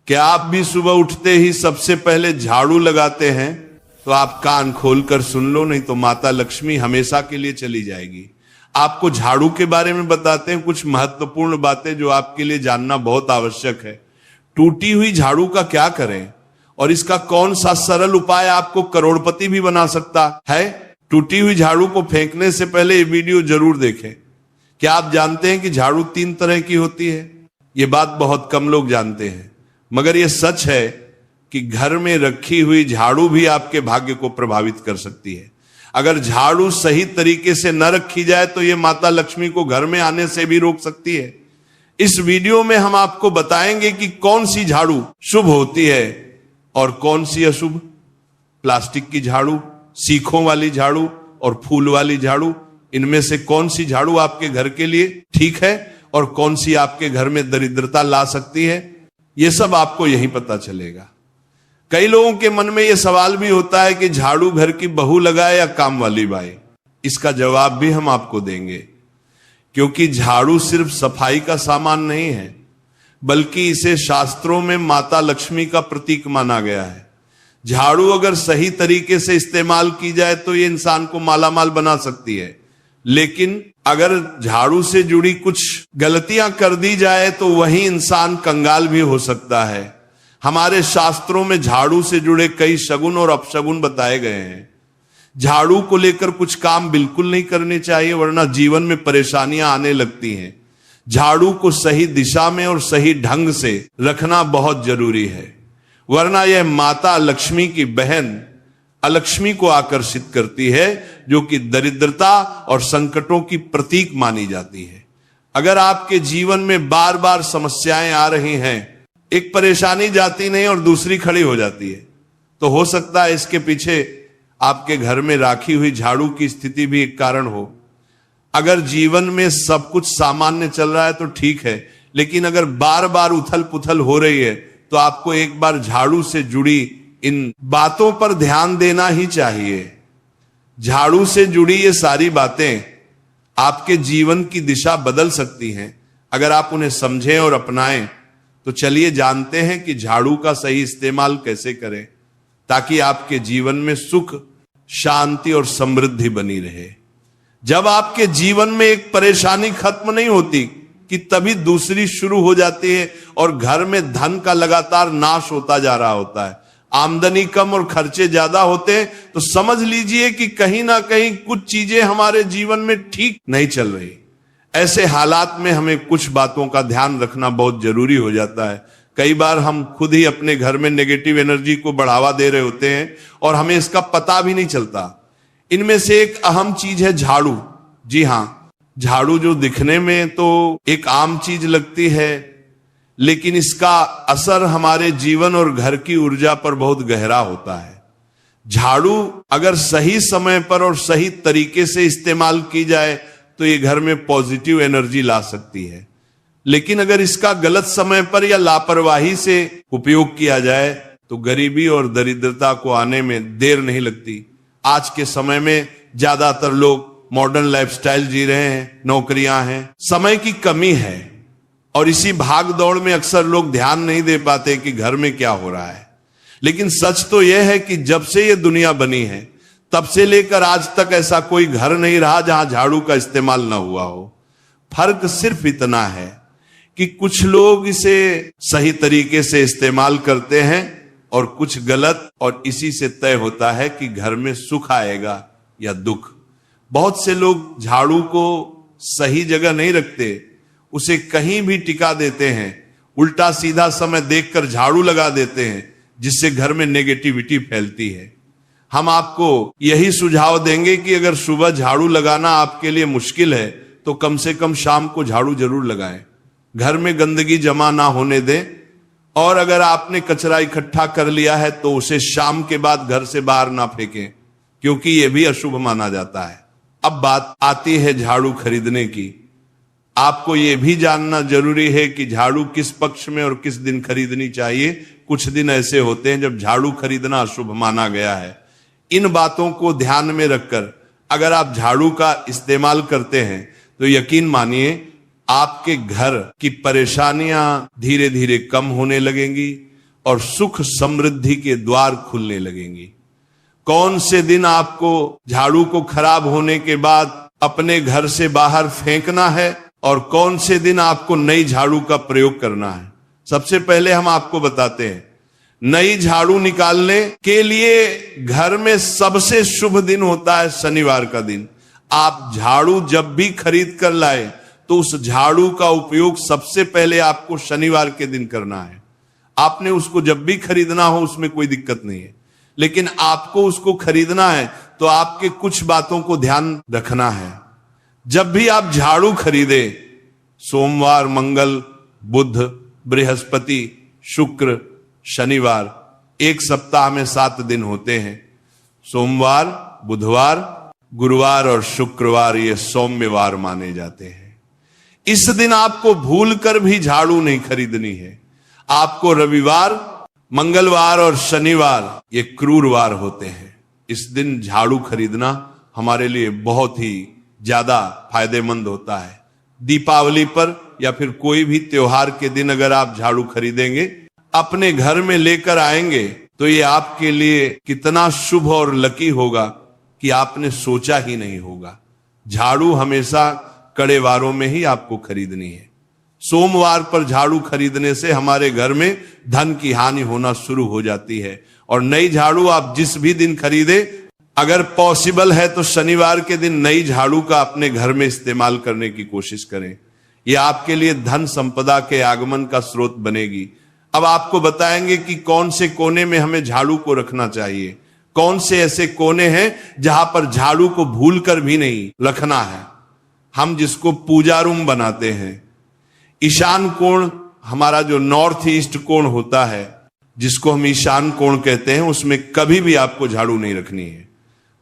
क्या आप भी सुबह उठते ही सबसे पहले झाड़ू लगाते हैं? तो आप कान खोलकर सुन लो, नहीं तो माता लक्ष्मी हमेशा के लिए चली जाएगी। आपको झाड़ू के बारे में बताते हैं कुछ महत्वपूर्ण बातें जो आपके लिए जानना बहुत आवश्यक है। टूटी हुई झाड़ू का क्या करें और इसका कौन सा सरल उपाय आपको करोड़पति भी बना सकता है। टूटी हुई झाड़ू को फेंकने से पहले ये वीडियो जरूर देखें। क्या आप जानते हैं कि झाड़ू 3 तरह की होती है? ये बात बहुत कम लोग जानते हैं, मगर यह सच है कि घर में रखी हुई झाड़ू भी आपके भाग्य को प्रभावित कर सकती है। अगर झाड़ू सही तरीके से न रखी जाए तो यह माता लक्ष्मी को घर में आने से भी रोक सकती है। इस वीडियो में हम आपको बताएंगे कि कौन सी झाड़ू शुभ होती है और कौन सी अशुभ। प्लास्टिक की झाड़ू, सीखों वाली झाड़ू और फूल वाली झाड़ू, इनमें से कौन सी झाड़ू आपके घर के लिए ठीक है और कौन सी आपके घर में दरिद्रता ला सकती है, यह सब आपको यहीं पता चलेगा। कई लोगों के मन में यह सवाल भी होता है कि झाड़ू घर की बहू लगाए या काम वाली बाई। इसका जवाब भी हम आपको देंगे, क्योंकि झाड़ू सिर्फ सफाई का सामान नहीं है, बल्कि इसे शास्त्रों में माता लक्ष्मी का प्रतीक माना गया है। झाड़ू अगर सही तरीके से इस्तेमाल की जाए तो ये इंसान को मालामाल बना सकती है, लेकिन अगर झाड़ू से जुड़ी कुछ गलतियां कर दी जाए तो वही इंसान कंगाल भी हो सकता है। हमारे शास्त्रों में झाड़ू से जुड़े कई शगुन और अपशगुन बताए गए हैं। झाड़ू को लेकर कुछ काम बिल्कुल नहीं करने चाहिए, वरना जीवन में परेशानियां आने लगती हैं। झाड़ू को सही दिशा में और सही ढंग से रखना बहुत जरूरी है, वरना यह माता लक्ष्मी की बहन अलक्ष्मी को आकर्षित करती है, जो कि दरिद्रता और संकटों की प्रतीक मानी जाती है। अगर आपके जीवन में बार बार समस्याएं आ रही हैं, एक परेशानी जाती नहीं और दूसरी खड़ी हो जाती है, तो हो सकता है इसके पीछे आपके घर में राखी हुई झाड़ू की स्थिति भी एक कारण हो। अगर जीवन में सब कुछ सामान्य चल रहा है तो ठीक है, लेकिन अगर बार बार उथल पुथल हो रही है तो आपको एक बार झाड़ू से जुड़ी इन बातों पर ध्यान देना ही चाहिए। झाड़ू से जुड़ी ये सारी बातें आपके जीवन की दिशा बदल सकती हैं अगर आप उन्हें समझें और अपनाएं। तो चलिए जानते हैं कि झाड़ू का सही इस्तेमाल कैसे करें, ताकि आपके जीवन में सुख, शांति और समृद्धि बनी रहे। जब आपके जीवन में एक परेशानी खत्म नहीं होती कि तभी दूसरी शुरू हो जाती है और घर में धन का लगातार नाश होता जा रहा होता है। आमदनी कम और खर्चे ज्यादा होते हैं, तो समझ लीजिए कि कहीं ना कहीं कुछ चीजें हमारे जीवन में ठीक नहीं चल रही। ऐसे हालात में हमें कुछ बातों का ध्यान रखना बहुत जरूरी हो जाता है। कई बार हम खुद ही अपने घर में नेगेटिव एनर्जी को बढ़ावा दे रहे होते हैं और हमें इसका पता भी नहीं चलता। इनमें से एक अहम चीज है झाड़ू। जी हाँ, झाड़ू जो दिखने में तो एक आम चीज लगती है, लेकिन इसका असर हमारे जीवन और घर की ऊर्जा पर बहुत गहरा होता है। झाड़ू अगर सही समय पर और सही तरीके से इस्तेमाल की जाए तो ये घर में पॉजिटिव एनर्जी ला सकती है, लेकिन अगर इसका गलत समय पर या लापरवाही से उपयोग किया जाए तो गरीबी और दरिद्रता को आने में देर नहीं लगती। आज के समय में ज्यादातर लोग मॉडर्न लाइफस्टाइल जी रहे हैं, नौकरियां हैं, समय की कमी है और इसी भाग दौड़ में अक्सर लोग ध्यान नहीं दे पाते कि घर में क्या हो रहा है। लेकिन सच तो यह है कि जब से ये दुनिया बनी है तब से लेकर आज तक ऐसा कोई घर नहीं रहा जहां झाड़ू का इस्तेमाल ना हुआ हो। फर्क सिर्फ इतना है कि कुछ लोग इसे सही तरीके से इस्तेमाल करते हैं और कुछ गलत, और इसी से तय होता है कि घर में सुख आएगा या दुख। बहुत से लोग झाड़ू को सही जगह नहीं रखते, उसे कहीं भी टिका देते हैं, उल्टा सीधा समय देखकर झाड़ू लगा देते हैं, जिससे घर में नेगेटिविटी फैलती है। हम आपको यही सुझाव देंगे कि अगर सुबह झाड़ू लगाना आपके लिए मुश्किल है तो कम से कम शाम को झाड़ू जरूर लगाएं। घर में गंदगी जमा ना होने दें, और अगर आपने कचरा इकट्ठा कर लिया है तो उसे शाम के बाद घर से बाहर ना फेंकें, क्योंकि यह भी अशुभ माना जाता है। अब बात आती है झाड़ू खरीदने की। आपको यह भी जानना जरूरी है कि झाड़ू किस पक्ष में और किस दिन खरीदनी चाहिए। कुछ दिन ऐसे होते हैं जब झाड़ू खरीदना अशुभ माना गया है। इन बातों को ध्यान में रखकर अगर आप झाड़ू का इस्तेमाल करते हैं तो यकीन मानिए आपके घर की परेशानियां धीरे धीरे कम होने लगेंगी, और सुख समृद्धि के द्वार खुलने लगेंगी। कौन से दिन आपको झाड़ू को खराब होने के बाद अपने घर से बाहर फेंकना है और कौन से दिन आपको नई झाड़ू का प्रयोग करना है, सबसे पहले हम आपको बताते हैं। नई झाड़ू निकालने के लिए घर में सबसे शुभ दिन होता है शनिवार का दिन। आप झाड़ू जब भी खरीद कर लाए तो उस झाड़ू का उपयोग सबसे पहले आपको शनिवार के दिन करना है। आपने उसको जब भी खरीदना हो उसमें कोई दिक्कत नहीं है, लेकिन आपको उसको खरीदना है तो आपके कुछ बातों को ध्यान रखना है। जब भी आप झाड़ू खरीदे, सोमवार, मंगल, बुध, बृहस्पति, शुक्र, शनिवार, एक सप्ताह में 7 दिन होते हैं। सोमवार, बुधवार, गुरुवार और शुक्रवार ये सौम्यवार माने जाते हैं। इस दिन आपको भूल कर भी झाड़ू नहीं खरीदनी है। आपको रविवार, मंगलवार और शनिवार ये क्रूरवार होते हैं। इस दिन झाड़ू खरीदना हमारे लिए बहुत ही ज्यादा फायदेमंद होता है। दीपावली पर या फिर कोई भी त्योहार के दिन अगर आप झाड़ू खरीदेंगे, अपने घर में लेकर आएंगे तो ये आपके लिए कितना शुभ और लकी होगा कि आपने सोचा ही नहीं होगा। झाड़ू हमेशा कड़े वारों में ही आपको खरीदनी है। सोमवार पर झाड़ू खरीदने से हमारे घर में धन की हानि होना शुरू हो जाती है। और नई झाड़ू आप जिस भी दिन खरीदे, अगर पॉसिबल है तो शनिवार के दिन नई झाड़ू का अपने घर में इस्तेमाल करने की कोशिश करें। यह आपके लिए धन संपदा के आगमन का स्रोत बनेगी। अब आपको बताएंगे कि कौन से कोने में हमें झाड़ू को रखना चाहिए, कौन से ऐसे कोने हैं जहां पर झाड़ू को भूल कर भी नहीं रखना है। हम जिसको पूजा रूम बनाते हैं, ईशान कोण हमारा जो नॉर्थ ईस्ट कोण होता है, जिसको हम ईशान कोण कहते हैं, उसमें कभी भी आपको झाड़ू नहीं रखनी है।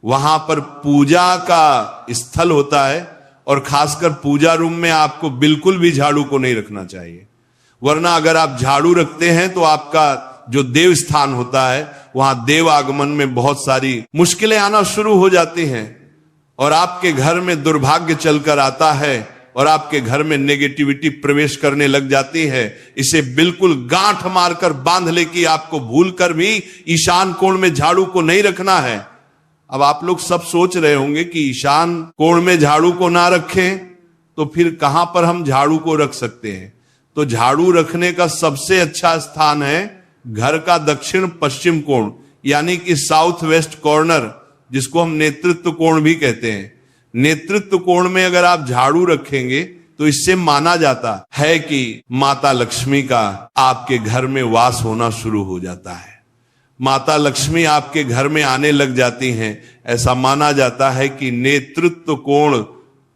वहां पर पूजा का स्थल होता है और खासकर पूजा रूम में आपको बिल्कुल भी झाड़ू को नहीं रखना चाहिए। वरना अगर आप झाड़ू रखते हैं तो आपका जो देव स्थान होता है वहां देव आगमन में बहुत सारी मुश्किलें आना शुरू हो जाती हैं और आपके घर में दुर्भाग्य चलकर आता है और आपके घर में नेगेटिविटी प्रवेश करने लग जाती है। इसे बिल्कुल गांठ मारकर बांध ले कि आपको भूल कर भी ईशान कोण में झाड़ू को नहीं रखना है। अब आप लोग सब सोच रहे होंगे कि ईशान कोण में झाड़ू को ना रखें तो फिर कहां पर हम झाड़ू को रख सकते हैं। तो झाड़ू रखने का सबसे अच्छा स्थान है घर का दक्षिण पश्चिम कोण, यानी कि साउथ वेस्ट कॉर्नर, जिसको हम नेतृत्व कोण भी कहते हैं। नेतृत्व कोण में अगर आप झाड़ू रखेंगे तो इससे माना जाता है कि माता लक्ष्मी का आपके घर में वास होना शुरू हो जाता है। माता लक्ष्मी आपके घर में आने लग जाती हैं। ऐसा माना जाता है कि नेतृत्व कोण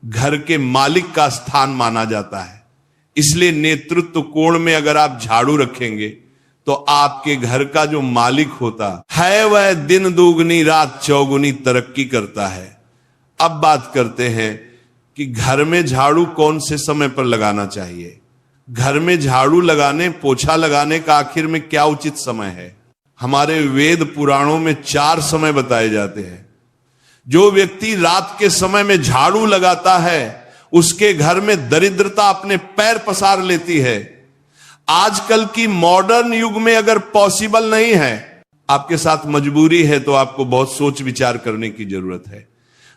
घर के मालिक का स्थान माना जाता है। इसलिए नेतृत्व कोण में अगर आप झाड़ू रखेंगे तो आपके घर का जो मालिक होता है वह दिन दुगनी रात चौगुनी तरक्की करता है। अब बात करते हैं कि घर में झाड़ू कौन से समय पर लगाना चाहिए। घर में झाड़ू लगाने, पोछा लगाने का आखिर में क्या उचित समय है। हमारे वेद पुराणों में 4 समय बताए जाते हैं। जो व्यक्ति रात के समय में झाड़ू लगाता है उसके घर में दरिद्रता अपने पैर पसार लेती है। आजकल की मॉडर्न युग में अगर पॉसिबल नहीं है, आपके साथ मजबूरी है, तो आपको बहुत सोच विचार करने की जरूरत है।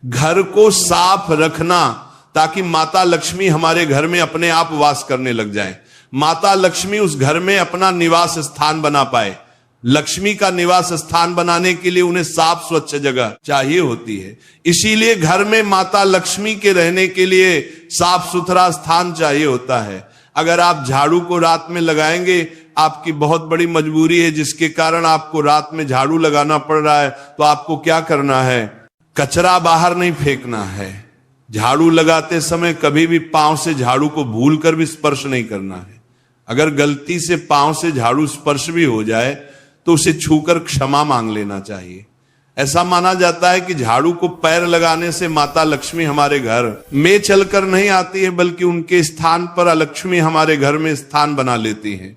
घर को साफ रखना ताकि माता लक्ष्मी हमारे घर में अपने आप वास करने लग जाए। माता लक्ष्मी उस घर में अपना निवास स्थान बना पाए। लक्ष्मी का निवास स्थान बनाने के लिए उन्हें साफ स्वच्छ जगह चाहिए होती है। इसीलिए घर में माता लक्ष्मी के रहने के लिए साफ सुथरा स्थान चाहिए होता है। अगर आप झाड़ू को रात में लगाएंगे, आपकी बहुत बड़ी मजबूरी है जिसके कारण आपको रात में झाड़ू लगाना पड़ रहा है, तो आपको क्या करना है, कचरा बाहर नहीं फेंकना है। झाड़ू लगाते समय कभी भी पांव से झाड़ू को भूल कर भी स्पर्श नहीं करना है। अगर गलती से पांव से झाड़ू स्पर्श भी हो जाए तो उसे छूकर क्षमा मांग लेना चाहिए। ऐसा माना जाता है कि झाड़ू को पैर लगाने से माता लक्ष्मी हमारे घर में चलकर नहीं आती है, बल्कि उनके स्थान पर लक्ष्मी हमारे घर में स्थान बना लेती है।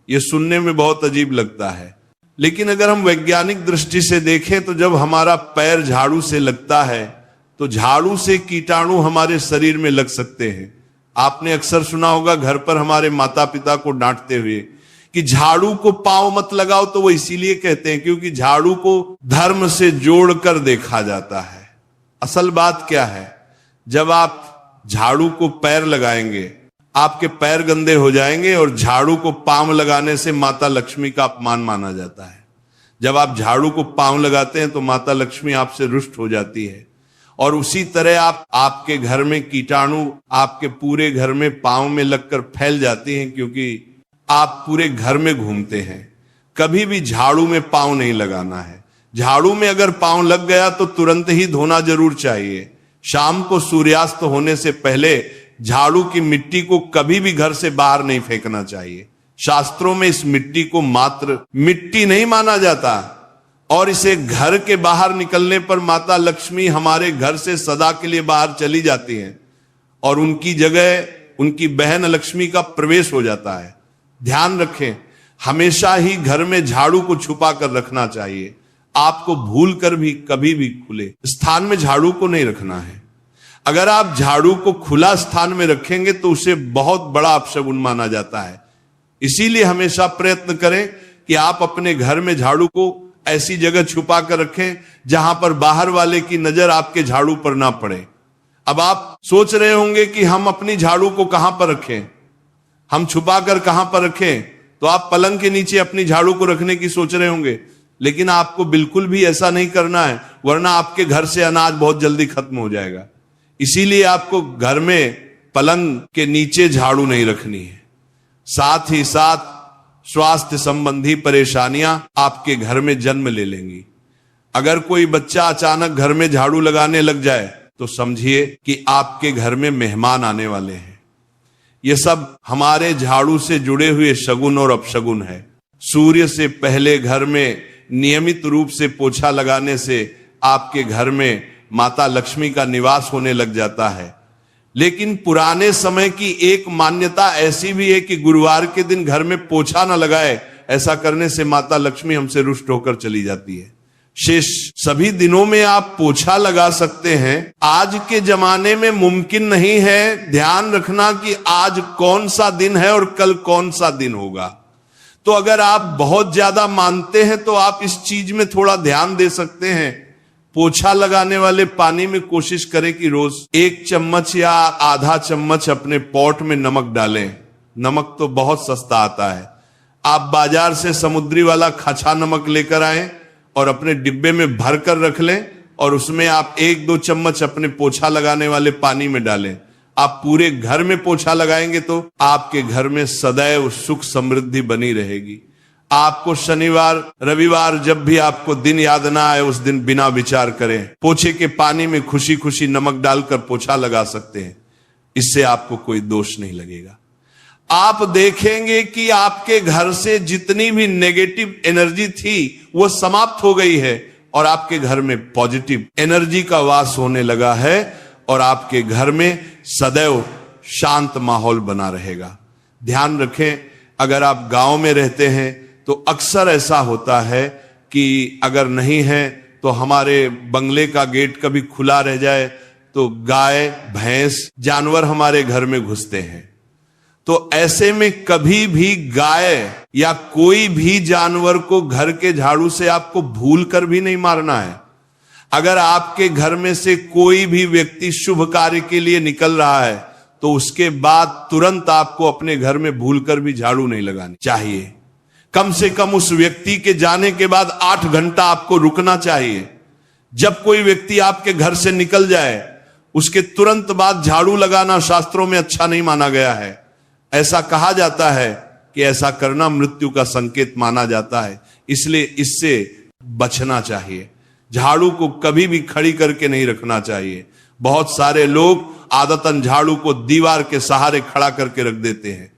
यह सुनने में बहुत अजीब लगता है, लेकिन अगर हम वैज्ञानिक दृष्टि से देखें तो जब हमारा पैर झाड़ू से लगता है तो झाड़ू से कीटाणु हमारे शरीर में लग सकते हैं। आपने अक्सर सुना होगा घर पर हमारे माता पिता को डांटते हुए कि झाड़ू को पांव मत लगाओ, तो वो इसीलिए कहते हैं क्योंकि झाड़ू को धर्म से जोड़कर देखा जाता है। असल बात क्या है, जब आप झाड़ू को पैर लगाएंगे, आपके पैर गंदे हो जाएंगे, और झाड़ू को पांव लगाने से माता लक्ष्मी का अपमान माना जाता है। जब आप झाड़ू को पांव लगाते हैं तो माता लक्ष्मी आपसे रुष्ट हो जाती है। और उसी तरह आपके घर में कीटाणु आपके पूरे घर में पांव में लगकर फैल जाती हैं, क्योंकि आप पूरे घर में घूमते हैं। कभी भी झाड़ू में पांव नहीं लगाना है। झाड़ू में अगर पांव लग गया तो तुरंत ही धोना जरूर चाहिए। शाम को सूर्यास्त होने से पहले झाड़ू की मिट्टी को कभी भी घर से बाहर नहीं फेंकना चाहिए। शास्त्रों में इस मिट्टी को मात्र मिट्टी नहीं माना जाता, और इसे घर के बाहर निकलने पर माता लक्ष्मी हमारे घर से सदा के लिए बाहर चली जाती हैं और उनकी जगह उनकी बहन लक्ष्मी का प्रवेश हो जाता है। ध्यान रखें, हमेशा ही घर में झाड़ू को छुपा कर रखना चाहिए। आपको भूल कर भी कभी भी खुले स्थान में झाड़ू को नहीं रखना है। अगर आप झाड़ू को खुला स्थान में रखेंगे तो उसे बहुत बड़ा अपशगुन माना जाता है। इसीलिए हमेशा प्रयत्न करें कि आप अपने घर में झाड़ू को ऐसी जगह छुपा कर रखें जहां पर बाहर वाले की नजर आपके झाड़ू पर ना पड़े। अब आप सोच रहे होंगे कि हम अपनी झाड़ू को कहां पर रखें, हम छुपा कर कहां पर रखें, तो आप पलंग के नीचे अपनी झाड़ू को रखने की सोच रहे होंगे, लेकिन आपको बिल्कुल भी ऐसा नहीं करना है, वरना आपके घर से अनाज बहुत जल्दी खत्म हो जाएगा। इसीलिए आपको घर में पलंग के नीचे झाड़ू नहीं रखनी है। साथ ही साथ स्वास्थ्य संबंधी परेशानियां आपके घर में जन्म ले लेंगी। अगर कोई बच्चा अचानक घर में झाड़ू लगाने लग जाए तो समझिए कि आपके घर में मेहमान आने वाले हैं। ये सब हमारे झाड़ू से जुड़े हुए शगुन और अपशगुन है। सूर्य से पहले घर में नियमित रूप से पोछा लगाने से आपके घर में माता लक्ष्मी का निवास होने लग जाता है। लेकिन पुराने समय की एक मान्यता ऐसी भी है कि गुरुवार के दिन घर में पोछा न लगाए, ऐसा करने से माता लक्ष्मी हमसे रुष्ट होकर चली जाती है। शेष सभी दिनों में आप पोछा लगा सकते हैं। आज के जमाने में मुमकिन नहीं है। ध्यान रखना कि आज कौन सा दिन है और कल कौन सा दिन होगा। तो अगर आप बहुत ज्यादा मानते हैं तो आप इस चीज में थोड़ा ध्यान दे सकते हैं। पोछा लगाने वाले पानी में कोशिश करें कि रोज 1 चम्मच या आधा चम्मच अपने पॉट में नमक डालें। नमक तो बहुत सस्ता आता है। आप बाजार से समुद्री वाला खचा नमक लेकर आए और अपने डिब्बे में भर कर रख लें, और उसमें आप 1-2 चम्मच अपने पोछा लगाने वाले पानी में डालें। आप पूरे घर में पोछा लगाएंगे तो आपके घर में सदैव सुख समृद्धि बनी रहेगी। आपको शनिवार रविवार जब भी आपको दिन याद ना आए, उस दिन बिना विचार करें पोछे के पानी में खुशी खुशी नमक डालकर पोछा लगा सकते हैं। इससे आपको कोई दोष नहीं लगेगा। आप देखेंगे कि आपके घर से जितनी भी नेगेटिव एनर्जी थी वो समाप्त हो गई है, और आपके घर में पॉजिटिव एनर्जी का वास होने लगा है, और आपके घर में सदैव शांत माहौल बना रहेगा। ध्यान रखें, अगर आप गांव में रहते हैं तो अक्सर ऐसा होता है कि अगर नहीं है तो हमारे बंगले का गेट कभी खुला रह जाए तो गाय भैंस जानवर हमारे घर में घुसते हैं। तो ऐसे में कभी भी गाय या कोई भी जानवर को घर के झाड़ू से आपको भूल कर भी नहीं मारना है। अगर आपके घर में से कोई भी व्यक्ति शुभ कार्य के लिए निकल रहा है तो उसके बाद तुरंत आपको अपने घर में भूलकर भी झाड़ू नहीं लगानी चाहिए। कम से कम उस व्यक्ति के जाने के बाद 8 घंटा आपको रुकना चाहिए। जब कोई व्यक्ति आपके घर से निकल जाए उसके तुरंत बाद झाड़ू लगाना शास्त्रों में अच्छा नहीं माना गया है। ऐसा कहा जाता है कि ऐसा करना मृत्यु का संकेत माना जाता है, इसलिए इससे बचना चाहिए। झाड़ू को कभी भी खड़ी करके नहीं रखना चाहिए। बहुत सारे लोग आदतन झाड़ू को दीवार के सहारे खड़ा करके रख देते हैं,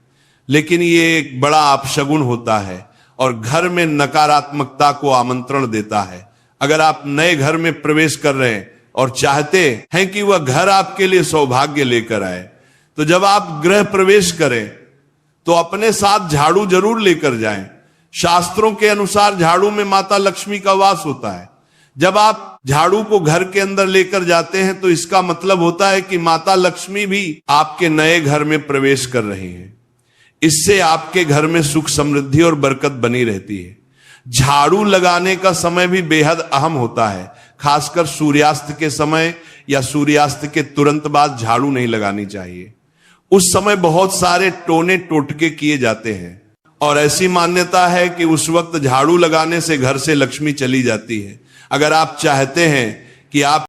लेकिन ये एक बड़ा अपशगुन होता है और घर में नकारात्मकता को आमंत्रण देता है। अगर आप नए घर में प्रवेश कर रहे हैं और चाहते हैं कि वह घर आपके लिए सौभाग्य लेकर आए, तो जब आप गृह प्रवेश करें तो अपने साथ झाड़ू जरूर लेकर जाएं। शास्त्रों के अनुसार झाड़ू में माता लक्ष्मी का वास होता है। जब आप झाड़ू को घर के अंदर लेकर जाते हैं तो इसका मतलब होता है कि माता लक्ष्मी भी आपके नए घर में प्रवेश कर रही हैं। इससे आपके घर में सुख समृद्धि और बरकत बनी रहती है। झाड़ू लगाने का समय भी बेहद अहम होता है, खासकर सूर्यास्त के समय या सूर्यास्त के तुरंत बाद झाड़ू नहीं लगानी चाहिए। उस समय बहुत सारे टोने टोटके किए जाते हैं और ऐसी मान्यता है कि उस वक्त झाड़ू लगाने से घर से लक्ष्मी चली जाती है। अगर आप चाहते हैं कि आप